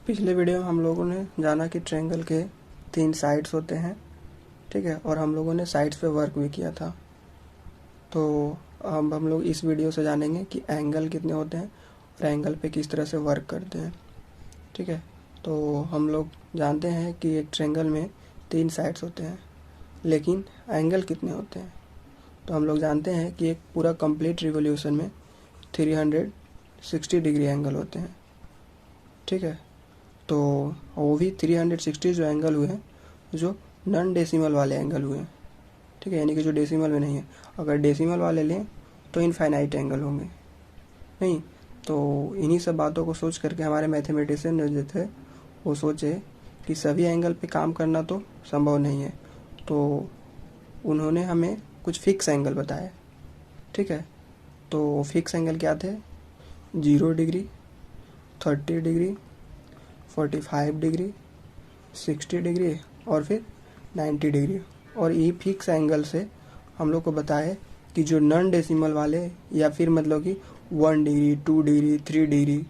पिछले वीडियो में हम लोगों ने जाना कि ट्रायंगल के 3 साइड्स होते हैं, ठीक है, और हम लोगों ने साइड्स पे वर्क भी किया था। तो अब हम लोग इस वीडियो से जानेंगे कि एंगल कितने होते हैं और एंगल पे किस तरह से वर्क करते हैं, ठीक है। तो हम लोग जानते हैं कि एक ट्रायंगल में 3 साइड्स होते हैं, लेकिन एंगल कितने होते हैं। तो हम लोग जानते हैं कि एक पूरा कंप्लीट रिवोल्यूशन में 360 डिग्री एंगल होते हैं, ठीक है। तो वो भी 360 जो एंगल हुए हैं जो नॉन डेसिमल वाले एंगल हुए हैं, ठीक है, यानी कि जो डेसिमल में नहीं है। अगर डेसिमल वाले लें तो इनफाइनाइट एंगल होंगे, नहीं। तो इन्हीं सब बातों को सोच करके हमारे मैथमेटिशियन जो थे वो सोचे कि सभी एंगल पे काम करना तो संभव नहीं है, तो उन्होंने हमें कुछ फिक्स एंगल बताए, ठीक है। तो फिक्स एंगल क्या थे? 0 डिग्री, 30 डिग्री, 45 डिग्री, 60 डिग्री और फिर 90 डिग्री। और ये फिक्स एंगल से हम लोग को बताए कि जो नॉन डेसिमल वाले या फिर मतलब कि 1 डिग्री, 2 डिग्री, 3 डिग्री,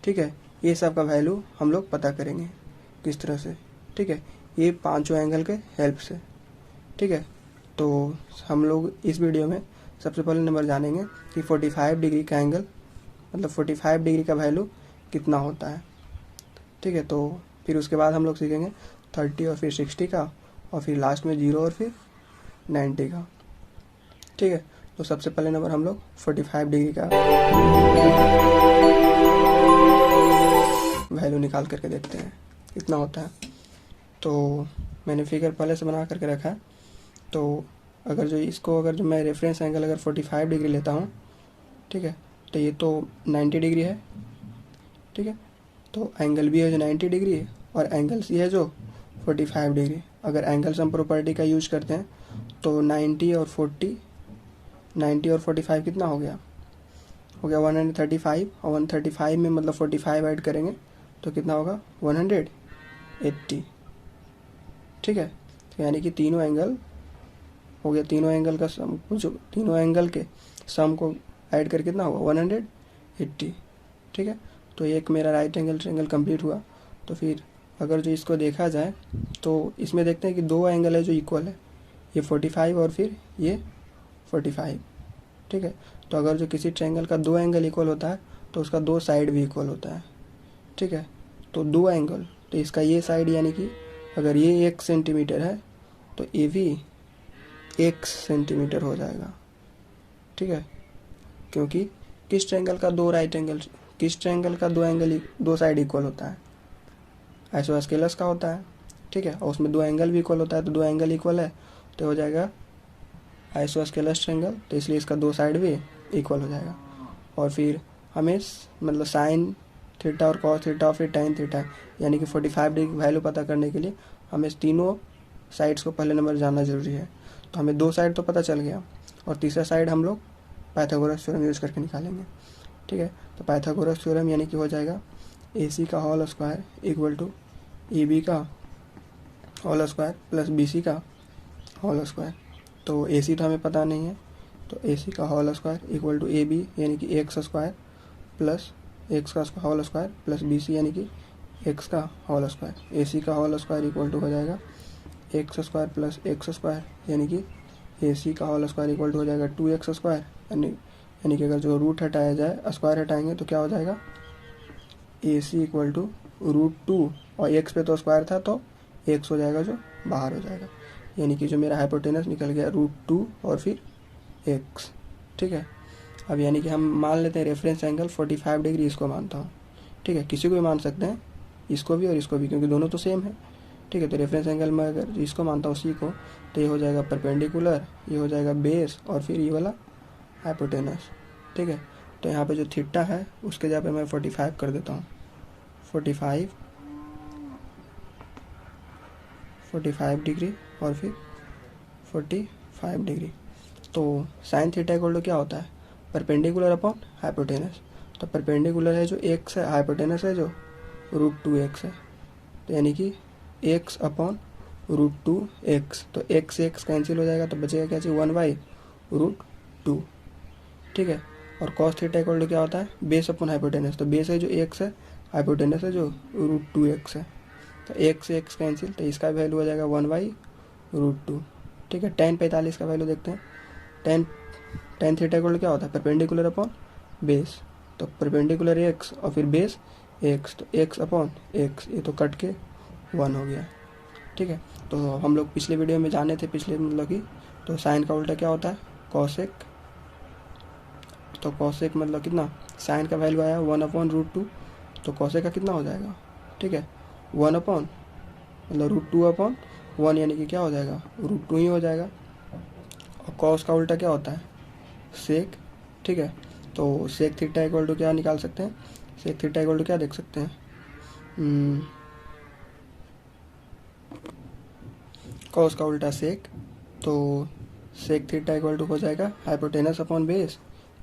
ठीक है, ये सब का वैल्यू हम लोग पता करेंगे किस तरह से, ठीक है, ये पांचों एंगल के हेल्प से, ठीक है। तो हम लोग इस वीडियो में सबसे पहले नंबर जानेंगे कि 45 डिग्री का एंगल मतलब 45 डिग्री का वैल्यू कितना होता है, ठीक है। तो फिर उसके बाद हम लोग सीखेंगे 30 और फिर 60 का, और फिर लास्ट में 0 और फिर 90 का, ठीक है। तो सबसे पहले नंबर हम लोग 45 डिग्री का वैल्यू निकाल करके देखते हैं कितना होता है। तो मैंने फिगर पहले से बना करके रखा है। तो अगर जो मैं रेफरेंस एंगल अगर 45 डिग्री लेता हूँ, ठीक है, तो ये तो 90 डिग्री है, ठीक है। तो एंगल भी है जो 90 डिग्री है और एंगल सी है जो 45 डिग्री। अगर एंगल सम प्रॉपर्टी का यूज करते हैं तो 90 और 45 कितना हो गया 135, और 135 में मतलब 45 ऐड करेंगे तो कितना होगा 180, ठीक है। तो यानी कि तीनों एंगल हो गया, तीनों एंगल का सम, जो तीनों एंगल के सम को ऐड कर कितना होगा 180, ठीक है। तो एक मेरा राइट एंगल ट्रायंगल कंप्लीट हुआ। तो फिर अगर जो इसको देखा जाए तो इसमें देखते हैं कि दो एंगल है जो इक्वल है, ये 45 और फिर ये 45, ठीक है। तो अगर जो किसी ट्रायंगल का दो एंगल इक्वल होता है तो उसका दो साइड भी इक्वल होता है, ठीक है। तो दो एंगल, तो इसका ये साइड यानी कि अगर ये 1 सेंटीमीटर है तो ये भी 1 सेंटीमीटर हो जाएगा, ठीक है। क्योंकि किस ट्रायंगल का दो साइड इक्वल होता है? आइसोस्केलस का होता है, ठीक है, और उसमें दो एंगल भी इक्वल होता है। तो दो एंगल इक्वल है तो हो जाएगा आइसोस्केलस ट्रायंगल, तो इसलिए इसका दो साइड भी इक्वल हो जाएगा। और फिर हमें मतलब साइन थीटा और कॉस थीटा और फिर टैन थीटा यानी कि 45 डिग्री वैल्यू पता करने के लिए हमें तीनों साइड्स को पहले नंबर जानना जरूरी है। तो हमें दो साइड तो पता चल गया, और तीसरा साइड हम लोग पाइथागोरस थ्योरम यूज करके निकालेंगे, ठीक है। तो पाइथागोरस थ्योरम यानी कि हो जाएगा AC का whole square equal to EB का होल स्क्वायर प्लस BC का होल स्क्वायर। तो AC तो हमें पता नहीं है, तो AC का whole square equal to AB यानी कि एक्स स्क्वायर प्लस एक्स का होल स्क्वायर प्लस BC यानी कि एक्स का होल स्क्वायर। AC का होल स्क्वायर इक्वल टू हो जाएगा x square plus x square यानी कि AC का होल स्क्वायर इक्वल टू हो जाएगा 2x स्क्वायर, यानी कि अगर जो रूट हटाया जाए स्क्वायर हटाएंगे तो क्या हो जाएगा AC इक्वल टू √2, और x पे तो स्क्वायर था तो x हो जाएगा जो बाहर हो जाएगा, यानी कि जो मेरा हाइपोटेनस निकल गया √2 और फिर x, ठीक है। अब यानी कि हम मान लेते हैं रेफरेंस एंगल 45 डिग्री इसको मानता हूँ, ठीक है। किसी को भी मान सकते हैं, इसको भी और इसको भी, क्योंकि दोनों तो सेम है, ठीक है। तो रेफरेंस एंगल में अगर इसको मानता हूँ C को, तो ये हो जाएगा परपेंडिकुलर, ये हो जाएगा बेस और फिर ये वाला हाइपोटेनस, ठीक है। तो यहाँ पे जो थीटा है उसके जगह पे मैं 45 कर देता हूँ, 45 डिग्री और फिर 45 डिग्री। तो साइन थीटा इक्वल टू क्या होता है परपेंडिकुलर अपॉन हाइपोटेनस। तो परपेंडिकुलर है जो x है, हाइपोटेनस है जो √2x है, तो यानी कि x अपॉन √2x। तो x से x कैंसिल हो जाएगा तो बचेगा क्या चाहिए 1/√2, ठीक है। और cos थीटा इक्वल टू क्या होता है बेस अपॉन हाइपोटेनस। तो बेस है जो x है, हाइपोटेनस है जो √2x है, तो x से x कैंसिल, तो इसका वैल्यू हो जाएगा 1/√2। ठीक है, tan 45 का वैल्यू देखते हैं। tan थीटा इक्वल क्या होता है, परपेंडिकुलर अपॉन बेस, तो परपेंडिकुलर x और फिर बेस x, तो x अपॉन x, ये तो कट के 1 हो गया। ठीक है, तो हम लोग पिछले वीडियो में जाने थे, पिछले मतलब कि, तो साइन का उल्टा क्या होता है, कॉसेक। तो कॉसेक मतलब कितना, साइन का वैल्यू आया 1/√2, तो कॉसेक का कितना हो जाएगा, ठीक है 1 अपॉन मतलब √2/1, यानी कि क्या हो जाएगा, √2 ही हो जाएगा। और कॉस का उल्टा क्या होता है, सेक। ठीक है, तो सेक थीटा इक्वल टू क्या निकाल सकते हैं, सेक थीटा इक्वल टू क्या देख सकते हैं, कॉस का उल्टा सेक, तो सेक थीटा इक्वल टू हो जाएगा हाइपोटेनस अपॉन बेस,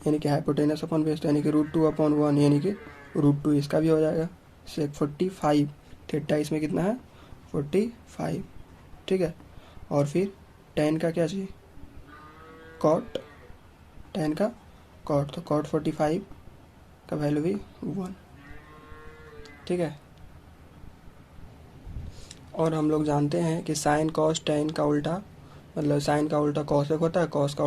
यानी कि हाइपोटेनस अपॉन बेस, यानी कि √2/1, यानी कि √2 इसका भी हो जाएगा। सेक 45, थीटा इसमें कितना है 45। ठीक है, और फिर tan का क्या चाहिए, कॉट, tan का कॉट, तो कॉट 45 का वैल्यू भी 1। ठीक है, और हम लोग जानते हैं कि साइन कॉस tan का उल्टा, मतलब साइन का उल्टा कॉसेक होता है, कॉस का